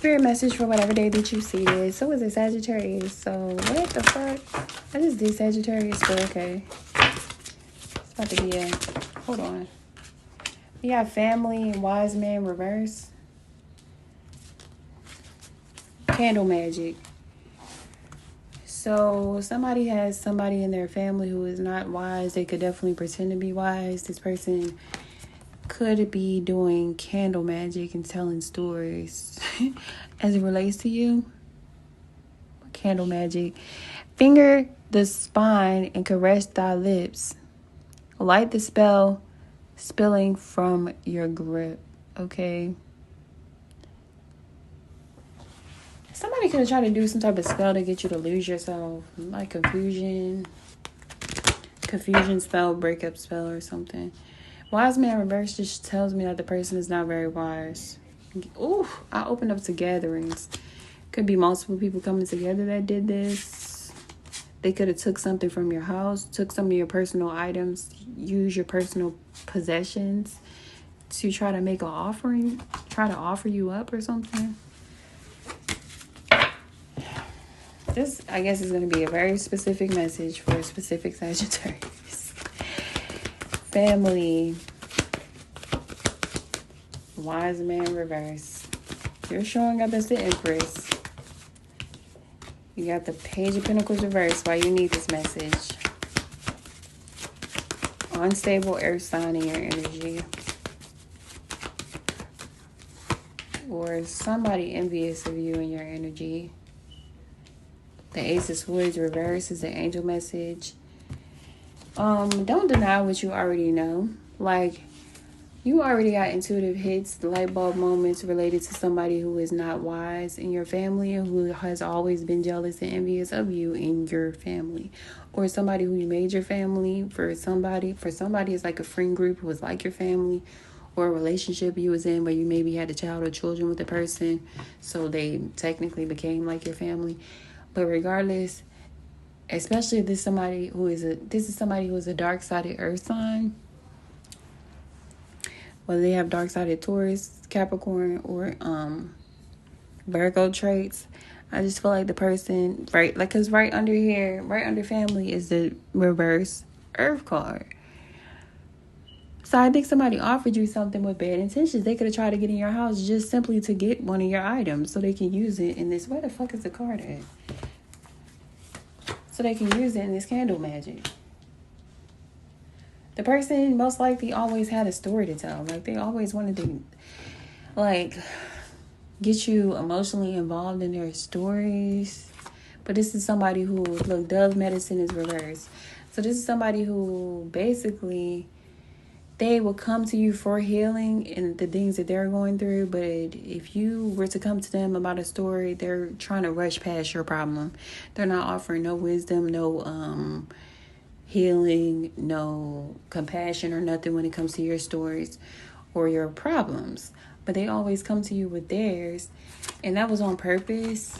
spirit message for whatever day that you see this. So is it Sagittarius? So what the fuck? I just did Sagittarius, but okay. It's about to be a... Hold on. We got family and wise man reverse. Candle magic. So somebody has somebody in their family who is not wise. They could definitely pretend to be wise. This person could be doing candle magic and telling stories as it relates to you. Candle magic. Finger the spine and caress thy lips. Light the spell spilling from your grip. Okay. Somebody could have tried to do some type of spell to get you to lose yourself. Like confusion spell, breakup spell or something. Wise man reverse just tells me that the person is not very wise. Ooh, I opened up to gatherings. Could be multiple people coming together that did this. They could have took something from your house, took some of your personal items, use your personal possessions to try to make an offering, try to offer you up or something. This, I guess, is going to be a very specific message for a specific Sagittarius. Family. Wise man reverse. You're showing up as the Empress. You got the Page of Pentacles reverse. Why you need this message? Unstable earth sign in your energy. Or somebody envious of you in your energy. The Ace of Swords reverse is the angel message. Don't deny what you already know. Like, you already got intuitive hits, light bulb moments related to somebody who is not wise in your family and who has always been jealous and envious of you in your family. Or somebody who you made your family. For somebody it's like a friend group who was like your family. Or a relationship you was in where you maybe had a child or children with the person. So they technically became like your family. But regardless, especially if this is somebody who is a dark-sided earth sign, whether they have dark-sided Taurus, Capricorn, or Virgo traits, I just feel like the person, right, like, because right under here, right under family is the reverse earth card. So I think somebody offered you something with bad intentions. They could have tried to get in your house just simply to get one of your items so they can use it in this. Where the fuck is the card at? So they can use it in this candle magic. The person most likely always had a story to tell. Like, they always wanted to, like, get you emotionally involved in their stories. But this is somebody who, look, dove medicine is reversed. So this is somebody who basically, they will come to you for healing and the things that they're going through. But if you were to come to them about a story, they're trying to rush past your problem. They're not offering no wisdom, no healing, no compassion or nothing when it comes to your stories or your problems. But they always come to you with theirs. And that was on purpose.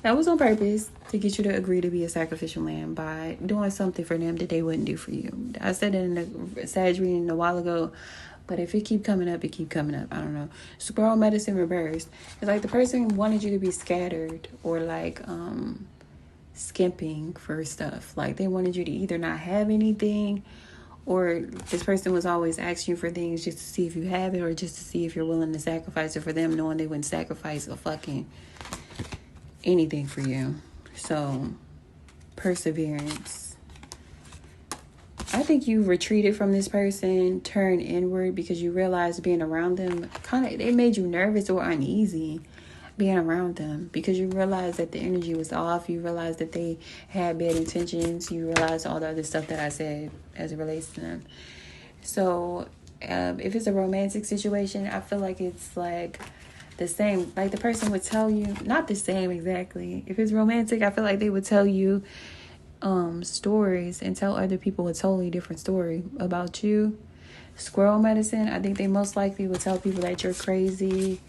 That was on purpose to get you to agree to be a sacrificial lamb by doing something for them that they wouldn't do for you. I said it in the Sag reading a while ago, but if it keep coming up, it keep coming up. I don't know. Squirrel medicine reversed. It's like the person wanted you to be scattered or like skimping for stuff. Like they wanted you to either not have anything, or this person was always asking you for things just to see if you have it or just to see if you're willing to sacrifice it for them, knowing they wouldn't sacrifice a fucking anything for you. So, perseverance. I think you retreated from this person, turned inward because you realized being around them it made you nervous or uneasy being around them because you realized that the energy was off. You realized that they had bad intentions. You realized all the other stuff that I said as it relates to them. So, if it's a romantic situation, I feel like it's like the same, like the person would tell you, not the same exactly. If it's romantic, I feel like they would tell you stories and tell other people a totally different story about you. Squirrel medicine, I think they most likely would tell people that you're crazy.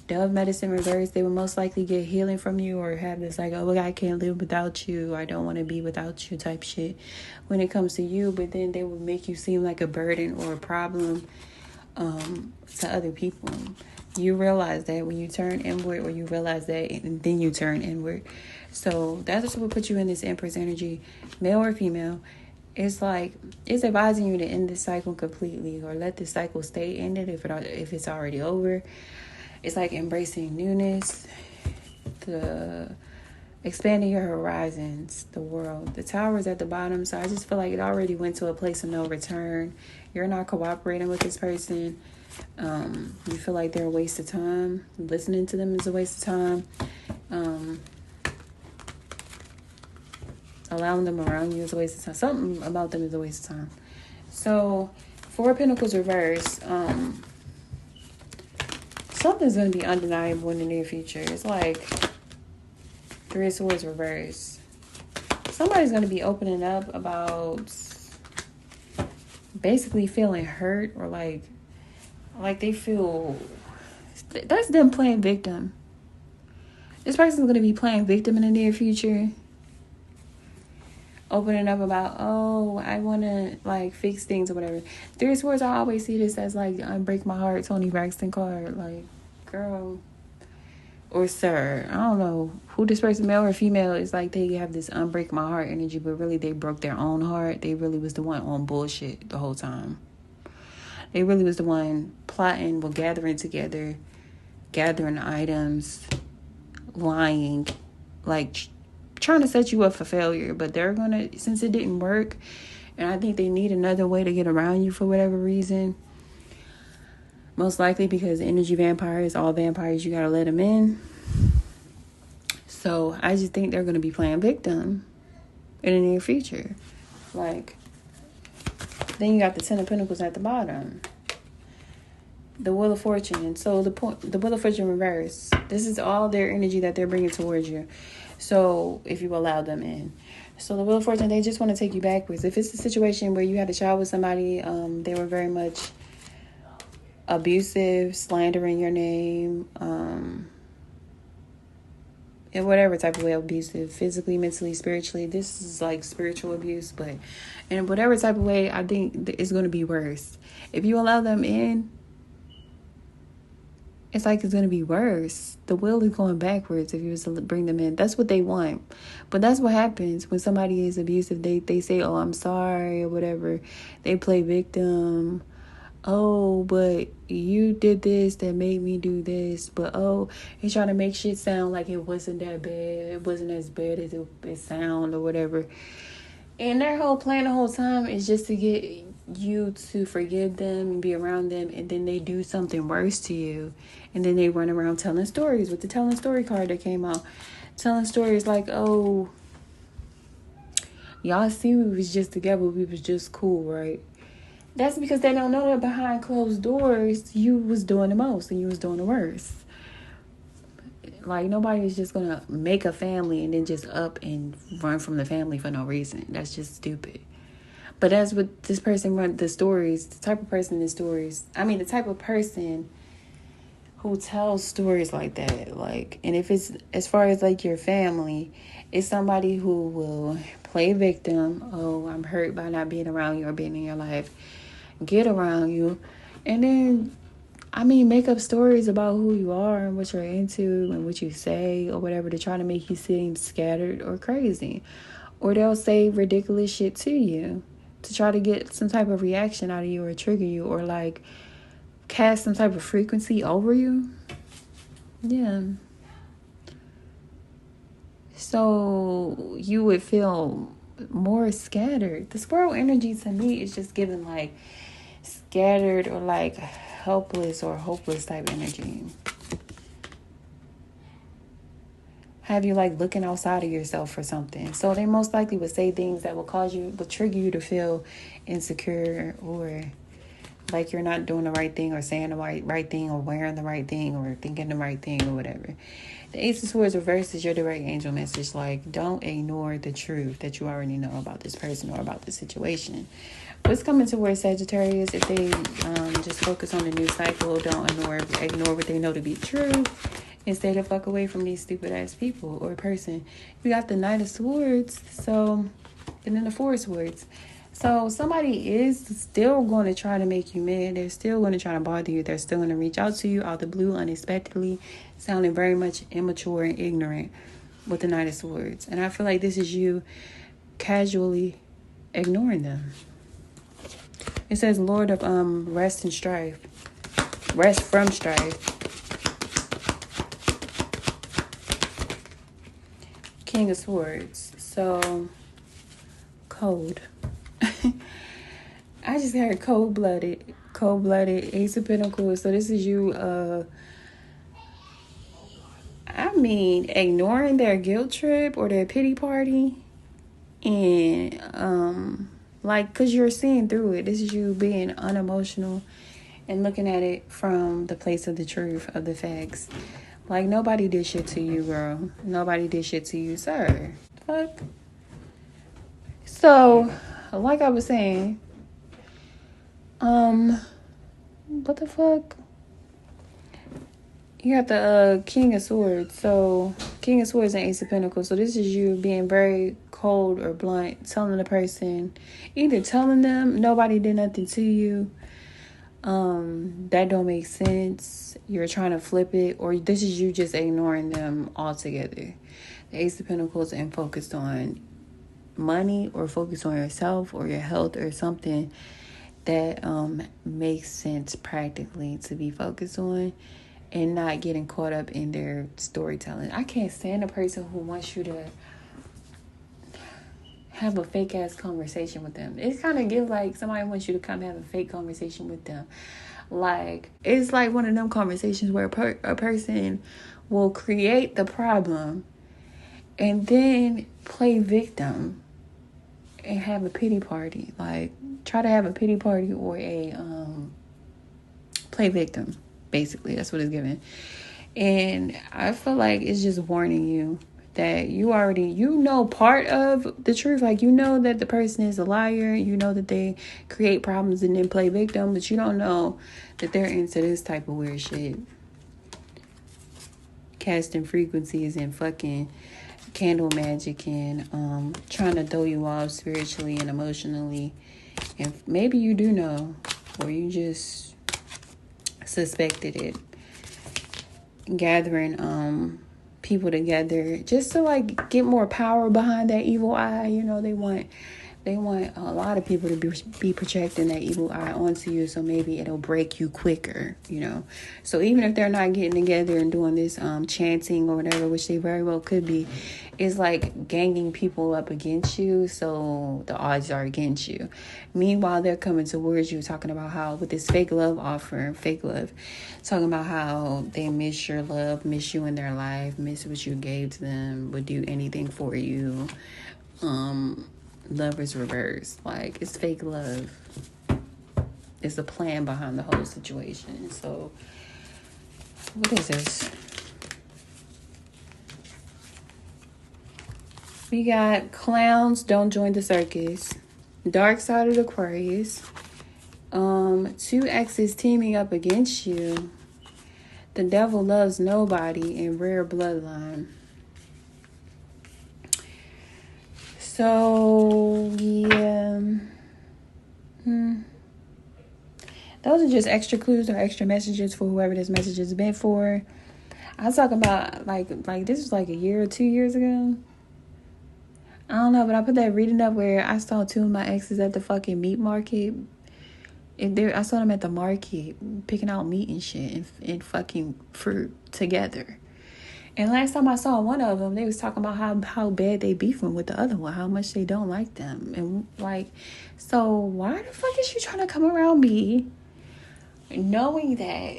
Dove medicine reverse, they would most likely get healing from you or have this like, oh, I can't live without you. I don't want to be without you type shit when it comes to you. But then they would make you seem like a burden or a problem to other people. You realize that when you turn inward, or you realize that and then you turn inward. So that's what put you in this Empress energy, male or female. It's like, it's advising you to end this cycle completely, or let this cycle stay ended if it's already over. It's like embracing newness, the expanding your horizons, the world. The tower is at the bottom, so I just feel like it already went to a place of no return. You're not cooperating with this person. You feel like they're a waste of time. Listening to them is a waste of time. Allowing them around you is a waste of time. Something about them is a waste of time. So, Four of Pentacles reverse. Something's going to be undeniable in the near future. It's like Three of Swords reverse. Somebody's going to be opening up about basically feeling hurt, or like they feel, that's them playing victim. This person's going to be playing victim in the near future. Opening up about, oh, I want to like fix things or whatever. Three of Swords, I always see this as like Unbreak My Heart, Tony Braxton card. Like, girl or sir, I don't know who this person, male or female, is like they have this Unbreak My Heart energy, but really they broke their own heart. They really was the one on bullshit the whole time. They really was the one plotting, well, gathering together, gathering items, lying, like trying to set you up for failure. But they're gonna, since it didn't work, and I think they need another way to get around you for whatever reason. Most likely because energy vampires, all vampires, you gotta let them in. So I just think they're gonna be playing victim in the near future. Like, then you got the Ten of Pentacles at the bottom. The Wheel of Fortune. And so the Wheel of Fortune reverse. This is all their energy that they're bringing towards you. So if you allow them in. So the Wheel of Fortune, they just want to take you backwards. If it's a situation where you had a child with somebody, they were very much abusive, slandering your name, in whatever type of way abusive, physically, mentally, spiritually. This is like spiritual abuse, but in whatever type of way, I think it's going to be worse. If you allow them in, it's like it's going to be worse. The wheel is going backwards if you was to bring them in. That's what they want. But that's what happens when somebody is abusive. They say, oh, I'm sorry, or whatever. They play victim. Oh, but you did this that made me do this. But oh, he's trying to make shit sound like it wasn't that bad. It wasn't as bad as it sound or whatever. And their whole plan the whole time is just to get you to forgive them and be around them. And then they do something worse to you. And then they run around telling stories with the telling story card that came out. Telling stories like, oh, y'all see we was just together. We was just cool, right? That's because they don't know that behind closed doors, you was doing the most and you was doing the worst. Like, nobody is just going to make a family and then just up and run from the family for no reason. That's just stupid. But that's what this person run the stories, the type of person the type of person who tells stories like that. Like, and if it's, as far as like your family, it's somebody who will play victim. Oh, I'm hurt by not being around you or being in your life. Get around you. And then, make up stories about who you are and what you're into and what you say or whatever to try to make you seem scattered or crazy. Or they'll say ridiculous shit to you to try to get some type of reaction out of you or trigger you or like cast some type of frequency over you. Yeah. So you would feel more scattered. The squirrel energy to me is just giving like scattered or like helpless or hopeless type energy. Have you like looking outside of yourself for something. So they most likely would say things that would trigger you to feel insecure or like you're not doing the right thing or saying the right thing or wearing the right thing or thinking the right thing or whatever. The Ace of Swords reverse is your direct angel message. Like, don't ignore the truth that you already know about this person or about the situation. What's coming towards Sagittarius, if they just focus on the new cycle, don't ignore what they know to be true, and stay the fuck away from these stupid ass people or person. You got the Knight of Swords, and then the Four of Swords. So somebody is still going to try to make you mad. They're still going to try to bother you. They're still going to reach out to you out the blue unexpectedly, sounding very much immature and ignorant with the Knight of Swords. And I feel like this is you casually ignoring them. It says Lord of rest and strife. Rest from strife. King of Swords. So cold. I just heard cold-blooded. Cold-blooded, Ace of Pentacles. So this is you, I mean, ignoring their guilt trip or their pity party. And, like, because you're seeing through it. This is you being unemotional and looking at it from the place of the truth, of the facts. Like, nobody did shit to you, girl. Nobody did shit to you, sir. Fuck. So, like I was saying, what the fuck? You got the King of Swords. So, King of Swords and Ace of Pentacles. So, this is you being very cold or blunt, telling the person, either telling them nobody did nothing to you, that don't make sense, you're trying to flip it, or this is you just ignoring them altogether. The Ace of Pentacles and focused on money or focused on yourself or your health or something that makes sense practically to be focused on, and not getting caught up in their storytelling. I can't stand a person who wants you to have a fake ass conversation with them. It kind of gives like somebody wants you to come have a fake conversation with them. Like, it's like one of them conversations where a person will create the problem and then play victim and have a pity party. Like, try to have a pity party or a play victim. Basically, that's what it's given. And I feel like it's just warning you that you already, you know, part of the truth. Like, you know that the person is a liar. You know that they create problems and then play victim. But you don't know that they're into this type of weird shit. Casting frequencies and fucking candle magic and trying to throw you off spiritually and emotionally. And maybe you do know, or you just suspected it. Gathering people together just to like get more power behind that evil eye. You know, they want a lot of people to be projecting that evil eye onto you, so maybe it'll break you quicker, you know. So even if they're not getting together and doing this chanting or whatever, which they very well could be, it's like ganging people up against you, so the odds are against you. Meanwhile, they're coming towards you, talking about how with this fake love offer, talking about how they miss your love, miss you in their life, miss what you gave to them, would do anything for you. Lovers reverse. Like, it's fake love. It's a plan behind the whole situation. So, what is this? We got clowns don't join the circus. Dark side of Aquarius. Two exes teaming up against you. The devil loves nobody in rare bloodline. So, yeah. Those are just extra clues or extra messages for whoever this message has been for. I was talking about, like this was like a year or 2 years ago. I don't know, but I put that reading up where I saw two of my exes at the fucking meat market. I saw them at the market picking out meat and shit and fucking fruit together. And last time I saw one of them, they was talking about how bad they beefing with the other one, how much they don't like them. And like, so why the fuck is you trying to come around me knowing that?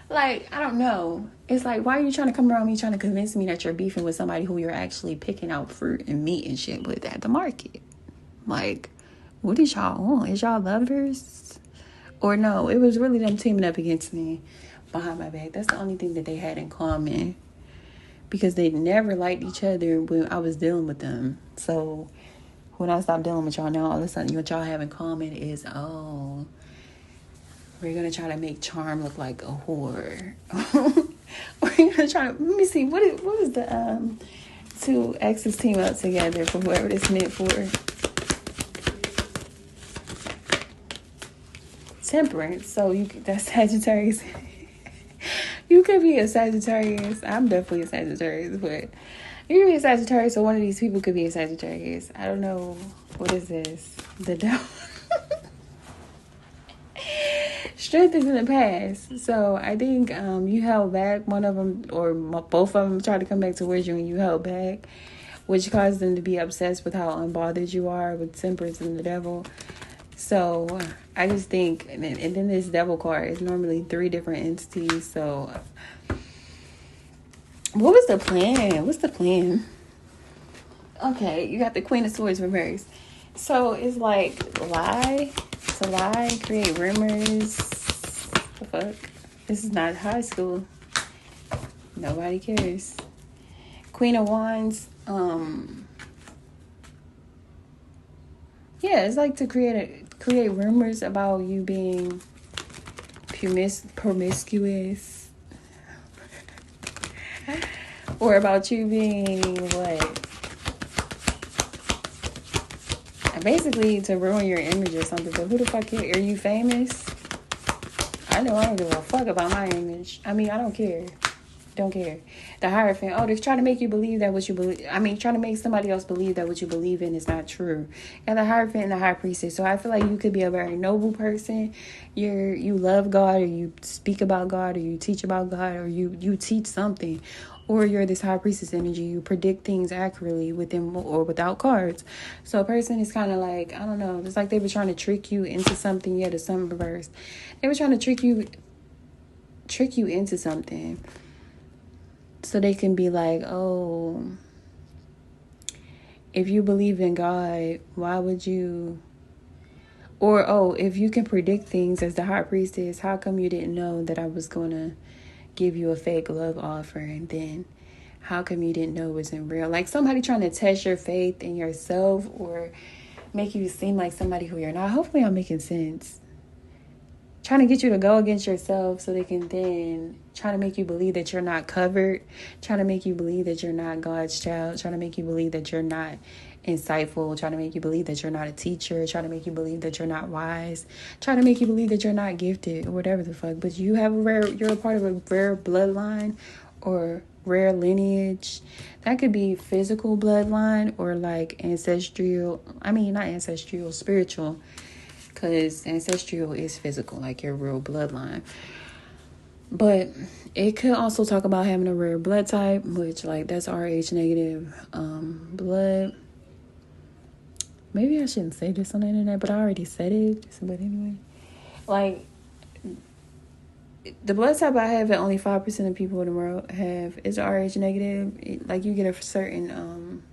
Like, I don't know. It's like, why are you trying to come around me trying to convince me that you're beefing with somebody who you're actually picking out fruit and meat and shit with at the market? Like, what is y'all on? Is y'all lovers? Or no, it was really them teaming up against me behind my back. That's the only thing that they had in common, because they never liked each other when I was dealing with them. So when I stopped dealing with y'all, now all of a sudden what y'all have in common is, oh, we're gonna try to make Charm look like a whore. We're gonna try to, let me see, what is the two exes team up together for whoever this meant for? Temperance. So that's Sagittarius. You could be a Sagittarius. I'm definitely a Sagittarius, but you could be a Sagittarius, so one of these people could be a Sagittarius. I don't know. What is this? The devil. Strength is in the past. So I think you held back. One of them or both of them tried to come back towards you and you held back, which caused them to be obsessed with how unbothered you are with Temperance and the devil. So I just think, and then this devil card is normally 3 different entities. So what was the plan? What's the plan? Okay, you got the Queen of Swords reversed. So it's like to lie, create rumors. The fuck? This is not high school. Nobody cares. Queen of Wands. Yeah, it's like to create rumors about you being promiscuous, or about you being what? Basically, to ruin your image or something. But who the fuck are you famous? I know I don't give a fuck about my image. I mean, I don't care. Don't care. The Hierophant. Oh, they're trying to make you believe that what you believe. I mean, trying to make somebody else believe that what you believe in is not true. And the Hierophant and the High Priestess. So I feel like you could be a very noble person. You love God, or you speak about God, or you teach about God, or you teach something. Or you're this High Priestess energy. You predict things accurately within or without cards. So a person is kind of like, I don't know. It's like they were trying to trick you into something. Yeah, the sun reversed. They were trying to trick you into something. So they can be like, oh, if you believe in God, why would you? Or, oh, if you can predict things as the High Priestess, how come you didn't know that I was going to give you a fake love offer? And then how come you didn't know it wasn't real? Like somebody trying to test your faith in yourself or make you seem like somebody who you're not. Hopefully I'm making sense. Trying to get you to go against yourself so they can then try to make you believe that you're not covered, trying to make you believe that you're not God's child, trying to make you believe that you're not insightful, trying to make you believe that you're not a teacher, trying to make you believe that you're not wise, trying to make you believe that you're not gifted or whatever the fuck. But you're a part of a rare bloodline or rare lineage. That could be physical bloodline or like ancestral. I mean, not ancestral, spiritual. Because ancestral is physical, like your real bloodline. But it could also talk about having a rare blood type, which like that's Rh negative blood. Maybe I shouldn't say this on the internet, but I already said it. But anyway, like the blood type I have that only 5% of people in the world have is Rh negative. Like you get a certain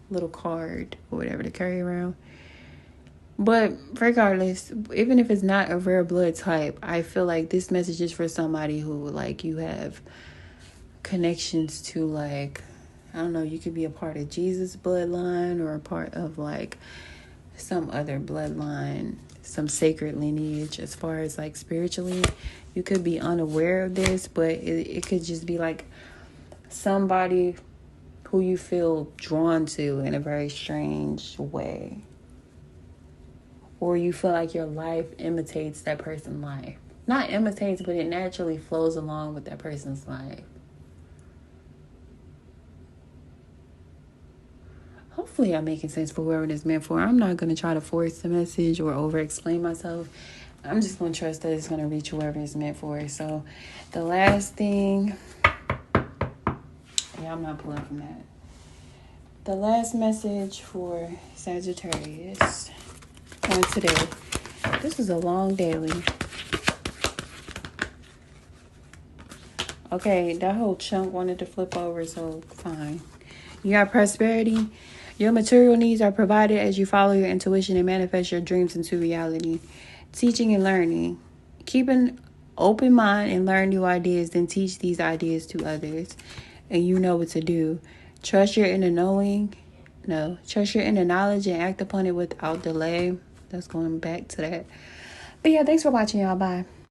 little card or whatever to carry around. But regardless, even if it's not a rare blood type, I feel like this message is for somebody who, like, you have connections to, like, I don't know, you could be a part of Jesus' bloodline or a part of, like, some other bloodline, some sacred lineage as far as, like, spiritually. You could be unaware of this, but it could just be, like, somebody who you feel drawn to in a very strange way. Or you feel like your life imitates that person's life. Not imitates, but it naturally flows along with that person's life. Hopefully I'm making sense for whoever it's meant for. I'm not going to try to force the message or over-explain myself. I'm just going to trust that it's going to reach whoever it's meant for. So the last thing... Yeah, I'm not pulling from that. The last message for Sagittarius... on today. This is a long daily. Okay, that whole chunk wanted to flip over, so fine. You got prosperity. Your material needs are provided as you follow your intuition and manifest your dreams into reality. Teaching and learning. Keep an open mind and learn new ideas, then teach these ideas to others. And you know what to do. Trust your inner knowing. No, trust your inner knowledge and act upon it without delay. That's going back to that. But yeah, thanks for watching, y'all. Bye.